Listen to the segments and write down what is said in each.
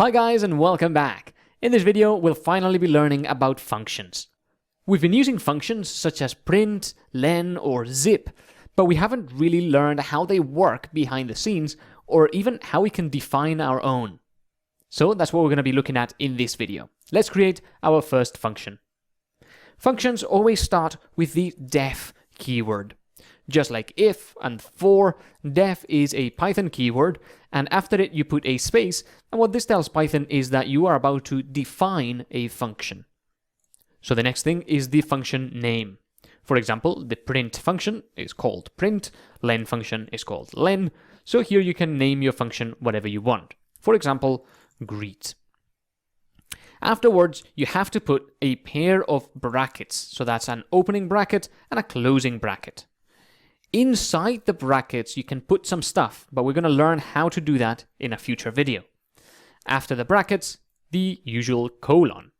Hi guys and welcome back. In this video, we'll finally be learning about functions. We've been using functions such as print, len, or zip, but we haven't really learned how they work behind the scenes or even how we can define our own. So that's what we're going to be looking at in this video. Let's create our first function. Functions always start with the def keyword. Just like if and for, def is a Python keyword, and after it you put a space, and what this tells Python is that you are about to define a function. So the next thing is the function name. For example, the print function is called print, len function is called len, so here you can name your function whatever you want. For example, greet. Afterwards, you have to put a pair of brackets, so that's an opening bracket and a closing bracket. Inside the brackets, you can put some stuff, but we're going to learn how to do that in a future video. After the brackets, the usual colon.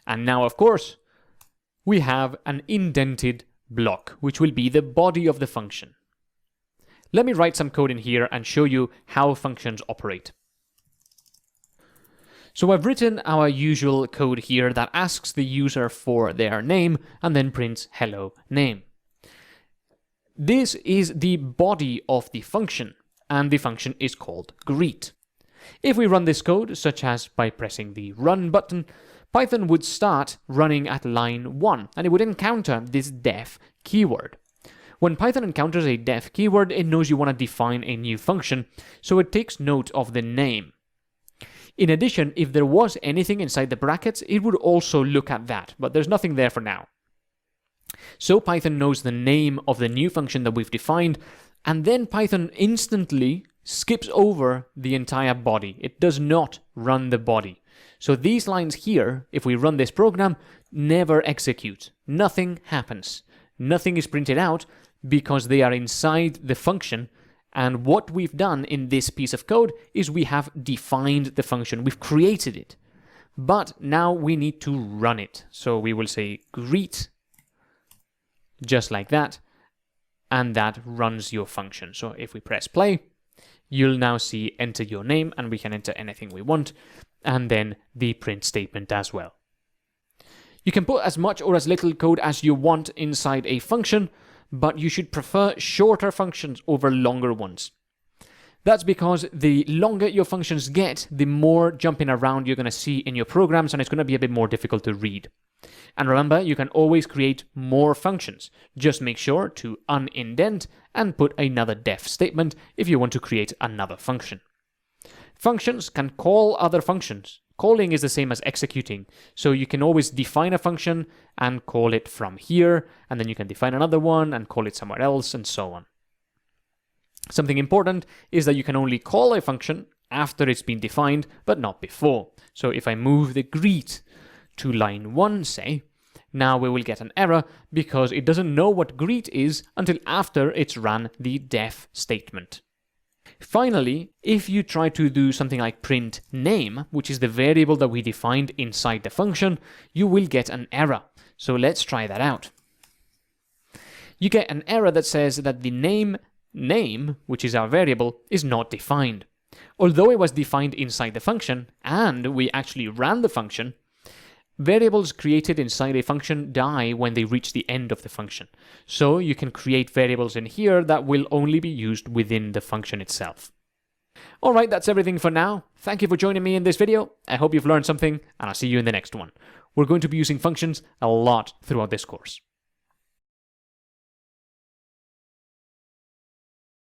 And now, of course, we have an indented block, which will be the body of the function. Let me write some code in here and show you how functions operate. So I've written our usual code here that asks the user for their name and then prints hello name. This is the body of the function, and the function is called greet. If we run this code, such as by pressing the run button, Python would start running at line 1, and it would encounter this def keyword. When Python encounters a def keyword, it knows you want to define a new function, so it takes note of the name. In addition, if there was anything inside the brackets, it would also look at that, but there's nothing there for now. So Python knows the name of the new function that we've defined, and then Python instantly skips over the entire body. It does not run the body. So these lines here, if we run this program, never execute. Nothing happens. Nothing is printed out because they are inside the function, and what we've done in this piece of code is we have defined the function. We've created it. But now we need to run it. So we will say greet, just like that, and that runs your function. So if we press play, you'll now see enter your name, and we can enter anything we want, and then the print statement as well. You can put as much or as little code as you want inside a function, but you should prefer shorter functions over longer ones. That's because the longer your functions get, the more jumping around you're going to see in your programs, and it's going to be a bit more difficult to read. And remember, you can always create more functions. Just make sure to unindent and put another def statement if you want to create another function. Functions can call other functions. Calling is the same as executing, so you can always define a function and call it from here, and then you can define another one and call it somewhere else, and so on. Something important is that you can only call a function after it's been defined, but not before. So if I move the greet to line 1, say, now we will get an error because it doesn't know what greet is until after it's run the def statement. Finally, if you try to do something like print name, which is the variable that we defined inside the function, you will get an error. So let's try that out. You get an error that says that the name, which is our variable, is not defined. Although it was defined inside the function, and we actually ran the function, variables created inside a function die when they reach the end of the function. So you can create variables in here that will only be used within the function itself. Alright, that's everything for now. Thank you for joining me in this video. I hope you've learned something, and I'll see you in the next one. We're going to be using functions a lot throughout this course.